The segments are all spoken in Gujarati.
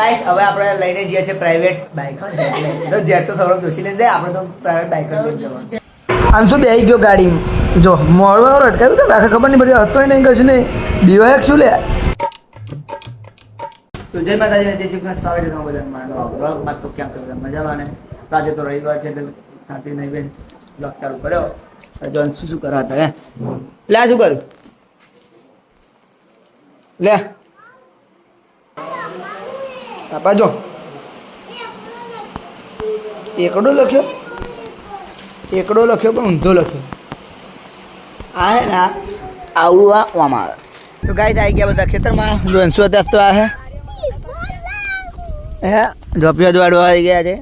ગાઈસ હવે આપણે લઈને જઈએ છીએ પ્રાઇવેટ બાઇક તો જેટ તો સૌરભ જોશી લઈને જાય આપણે તો પ્રાઇવેટ બાઇક જ લઈને જવાનું આમ શું બેહી ગયો ગાડી જો મોડો અટકાવ્યું તો રાખે ખબર નહીં પડી હતો નહીં કશું નહીં બીવાય શું લે તો જય માતાજી જય શ્રી કૃષ્ણ સ્વાગત છે બધા મારો વ્લોગમાં તો ક્યાં બધા મજામાં ને આજે તો રવિવાર છે એટલે શાંતિ નહીં બેન વ્લોગ ચાલુ કર્યો જો શું કરવા હતા હે લે શું કર્યું લે આપા જો એકડો લખ્યો પણ ઊંધો લખ્યો આ હે ને આવડું આ ઓમાં આવે તો ગાય આવી ગયા બધા ખેતરમાં જો અંશુ અત્યાર તો આ હે ઝોપિયા વાળું આવી ગયા છે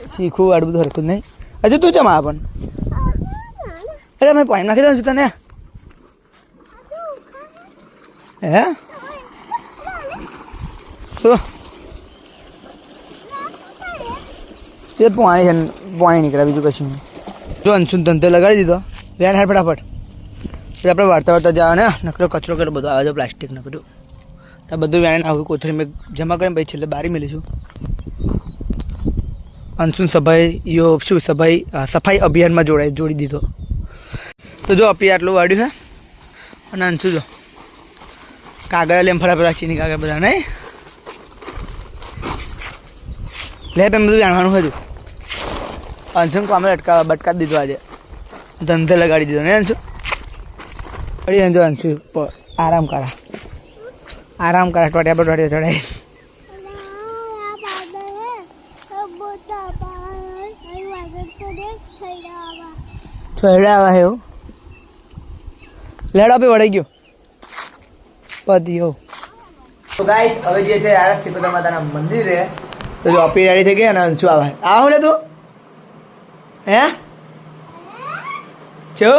શીખવું વાળું બધું હરકું નહીં હજુ તું જમા પણ અરે મેં પાણી નાખી દઉં છું તને હે શું એ પાણી છે પાણી નીકળે બીજું કશું જો અંશુન ધંધો લગાડી દીધો વેન હાર ફટાફટ પછી આપણે વાર્તા વાર્તા જવા ને નકરો કચરો કરે બધો આવે છે પ્લાસ્ટિક નકરું તો બધું વેન આવું કોથળી મેં જમા કરીને પછી છેલ્લે બારી મેલીશું અંશુન સફાઈ અભિયાનમાં જોડી દીધો તો જો અપી આટલું વાળ્યું છે અને અંશુ જો કાગળ લેમ ફટાફટ ચીની કાગળ બધા નહીં લે એમ બધું જાણવાનું હજુ અંશુ કામ બટકા દીધો આજે ધંધે લગાડી દીધો ને અંશુ જો અંશુ આરામ કરા ટોટિયા પર ટોટિયા ચડાય છોડા એવું લેડો પે વળી ગયો પતિયો તો ગાઈસ હવે જે છે આરસ સિકોતર માતાના મંદિરે તો જો અપી રેડી થઈ ગઈ અને અંશુ આવે આવો લે તું હે છો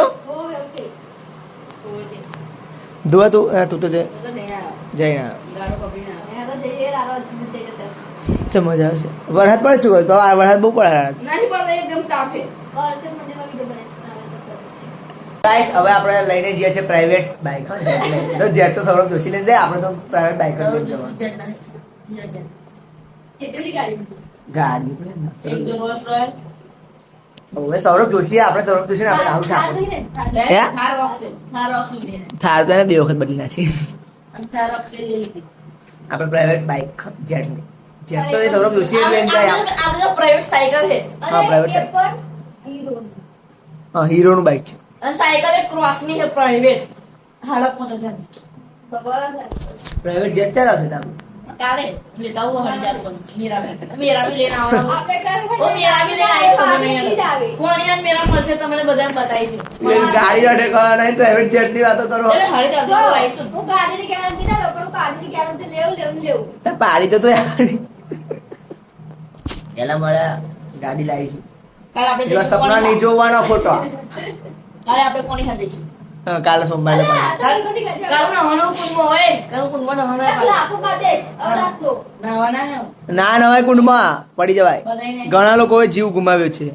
દુઆ તું તો જઈને ચલ મજા આવશે વરસાદ પડે શું તો આ વરસાદ બહુ પડે ગાઈસ હવે આપણે લઈને જઈએ છીએ પ્રાઇવેટ બાઇક તો જેટ તો સૌરભ જોશી લઈને જાય આપણે તો પ્રાઇવેટ બાઇક જ લઈને જવાનું ગાડી હવે સૌરભ જોશી આપણે સૌરભ જોશી ને આપણે થાર તો એને બે વખત બદલી નાખી આપણે પ્રાઇવેટ બાઇક જેટ તો એ સૌરભ જોશી લઈને જાય આપણે પ્રાઇવેટ સાયકલ છે હા પ્રાઇવેટ સાયકલ હા હીરો નું બાઇક છે અને સાયકલ એક ક્રોસ ની છે પ્રાઇવેટ હાડપ મત જાન પ્રાઇવેટ જેટ ચલાવશે તમે કાલે લેતા હું 1000 મેરા भी लेना आवड़ा वो मेरा भी लेना आई तो कोनी यार मेरा મળશે તમને બધાને બતાઈ છે ગાડી અડે કા નહીં પ્રાઇવેટ જેટ ની વાતો કરો એટલે 1000 લાઈશું હું ગાડીની ગેરંટી ના લો પણ હું ગાડીની ગેરંટી લેવું પાડી તો યાર એલા મળે ગાડી લાવીશું કાલે આપણે એવા સપના નહીં જોવાનો ખોટો કાલે આપણે કોની સાથે જઈશું કાલે સોમવારે કાલે નવાનો કુંડમાં હોય કાલે કુંડમાં નવાનો ના નવાય કુંડમાં પડી જવાય ઘણા લોકોએ જીવ ગુમાવ્યો છે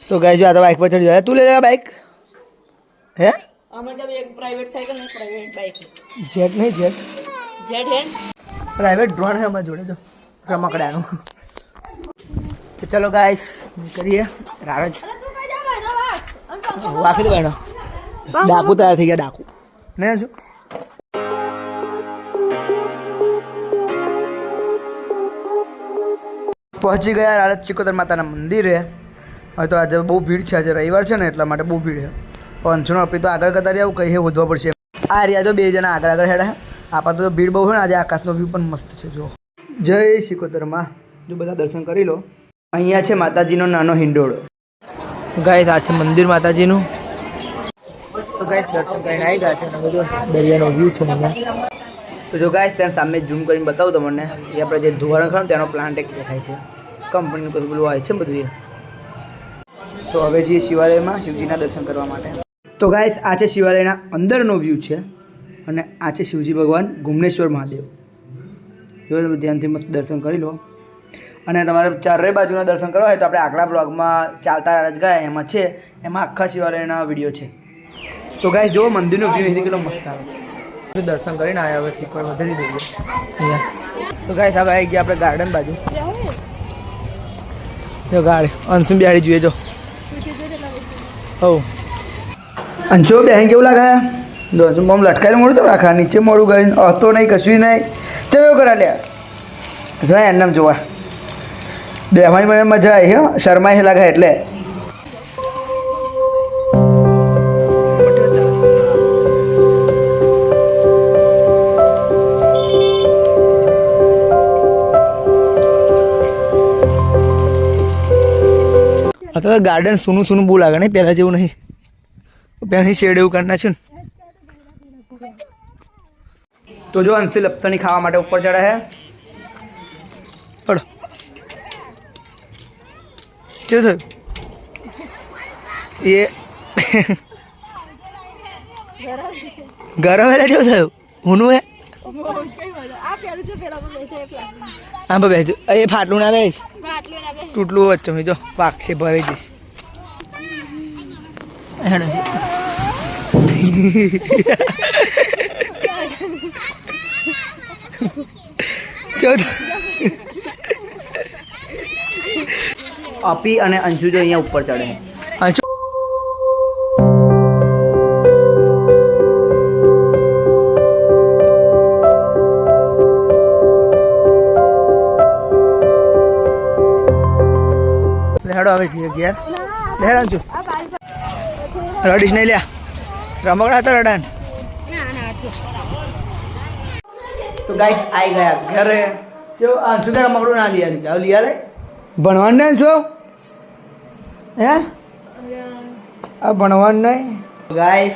તો ગાય જો આ તો બાઇક પર ચડી જાય તું લઈ લે બાઇક હે અમે જબ એક પ્રાઇવેટ સાયકલ ને પ્રાઇવેટ બાઇક જેટ નહીં જેટ હે પ્રાઇવેટ ડ્રોન है हमारे जोड़े जो रमकड़ाનું तो चलो गाइस કરીએ રાજ વાકી દે બેનો ડાકુ તૈયાર થઈ ગયા ડાકુ નહીં શું પહોંચી ગયા રાજ સિકોતર માતાના મંદિરે હવે તો આજે બહુ ભીડ છે આજે રવિવાર છે ને એટલા માટે બહુ ભીડ છે અંશુનો અપી તો આગળ કરતા રહ્યા કહીએ વધવા પડશે આ રહ્યા જો બે જણા આગળ હેડા આપા તો ભીડ બહુ છે ને આજે આકાશનો વ્યૂ પણ મસ્ત છે જો જય સિકોતરમાં જો બધા દર્શન કરી લો અહીંયા છે માતાજીનો નાનો હિંડોળો ગાઈસ આ છે મંદિર માતાજીનું તો ગાઈસ દર્શન કરીને આવી ગયા છે અને બધું દરિયાનો વ્યૂ છે અહીંયા તો જો ગાઈસ ત્યાં સામે ઝૂમ કરીને બતાવું તમને એ આપણે જે ધોવાણ ખરો તેનો પ્લાન્ટ એક દેખાય છે કંપનીનું કશું પેલું આવે છે બધું એ તો હવે જઈએ શિવાલયમાં શિવજીના દર્શન કરવા માટે તો ગાઈસ આ છે શિવાલયના અંદરનો વ્યૂ છે અને આ છે શિવજી ભગવાન ગુમનેશ્વર મહાદેવ જો તમે ધ્યાનથી મસ્ત દર્શન કરી લો અને તમારે ચારે બાજુના દર્શન કરવા હોય તો આપણે આગલા વ્લોગમાં ચાલતા રાજ ગયા એમાં છે એમાં આખા શિવાલયના વિડીયો છે તો ગાઈસ જો મંદિરનો વ્યૂ અહીંથી કેટલો મસ્ત આવે છે દર્શન કરીને આવ્યા હવે એક વાર વધારી દઈએ અહીંયા તો ગાઈસ હવે આવી ગયા આપણે ગાર્ડન બાજુ. જો ગાડી અંશુ બિહાડી જોઈએ જો. હો અંશુ બેહી કેવું લાગે? જો અંશુ બમ લટકાઈને મોડું તો રાખા નીચે મોડું કરીને હતો નહીં કશું નહીં. તો એવું કરા લે જો એમ જોવા બેહવાની મને મજા આવી હો. શરમાઈ લાગે એટલે અત્યારે ગાર્ડન સૂનું સૂનું બહુ લાગે નહીં પહેલાં જેવું નહીં. પહેલાંથી શેડ એવું કરી નાખ્યું ને. તો જો અંશી લપસણી ખાવા માટે ઉપર ચડે છે. પડો કેવું થયું એ ગરમ એટલે કેવું થયું ઊનું હે હા બેસજો એ ફાટલું ના બેસ તૂટલું વચ્ચે મેં જો પાકશે ભરી જઈશ. અપી અને અંશુ જો અહીંયા ઉપર ચડે. અંશુ હેડો આવે છે ઘેર હેડ અંશુ રડીશ નહીં લ્યા રમકડા હતા રડાન. તો ગાઈસ આવી ગયા ઘરે. જો અંશુ કે રમકડું ના લઈ લે ભણવાનું નહીં છો હે આ ભણવાનું નહીં. ગાઈસ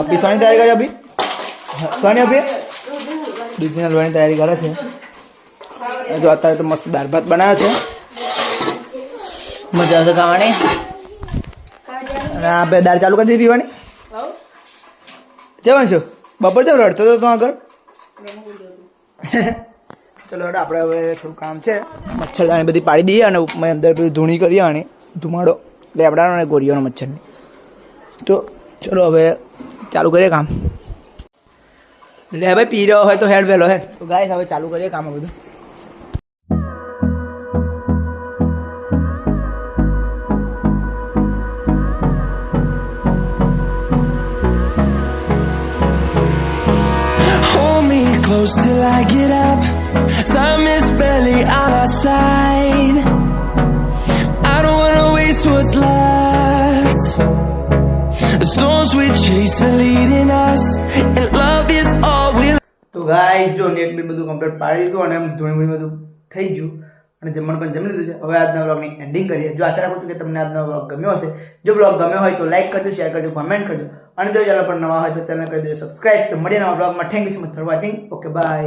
અભી સોની તૈયારી કરે અભી સોની અભી દૂધની હલવાની તૈયારી કરે છે. જો અત્યારે તો મસ્ત દાળ ભાત બનાવ્યો છે મજા આવશે ખાવાની. અને આપણે દાળ ચાલુ કરી દીધી પીવાની. જવાનું છું બપોર જब રડતો હતો તો આગળ. ચલો હેડો આપણે હવે થોડું કામ છે મચ્છરદાની બધી પાડી દઈએ અને અંદર પેલું ધૂણી કરીએ અને ધુમાડો લેબડાનો અને ગોરીઓનો મચ્છરની. તો ચલો હવે ચાલુ કરીએ કામ. લે ભાઈ પી રહ્યો હોય તો હેડ વહેલો હેડ. તો ગાઈસ હવે ચાલુ કરીએ કામ બધું. Close till I get up. Time is barely on our side. I don't wanna waste what's left. The storms we chase are leading us, and love is all we'll. તો ગાઈસ જો નેટ બી બધું કમ્પ્લીટ પાડી દીધું અને ધૂણી બધું થઈ ગયું અને જમવાનું પણ જમી લીધું છે. હવે આજના વ્લોગની એન્ડિંગ કરીએ. જો આશા રાખું છું કે તમને આજનો વ્લોગ ગમ્યો હશે. જો વ્લોગ ગમ્યો હોય તો લાઈક કરજો, શેર કરજો, કમેન્ટ કરજો અને જો ચેનલ પર નવા હોય તો ચેનલ કરી દેજો સબસ્ક્રાઇબ. તો મળીએ નવા વ્લોગમાં. Thank you so much for watching. Okay bye.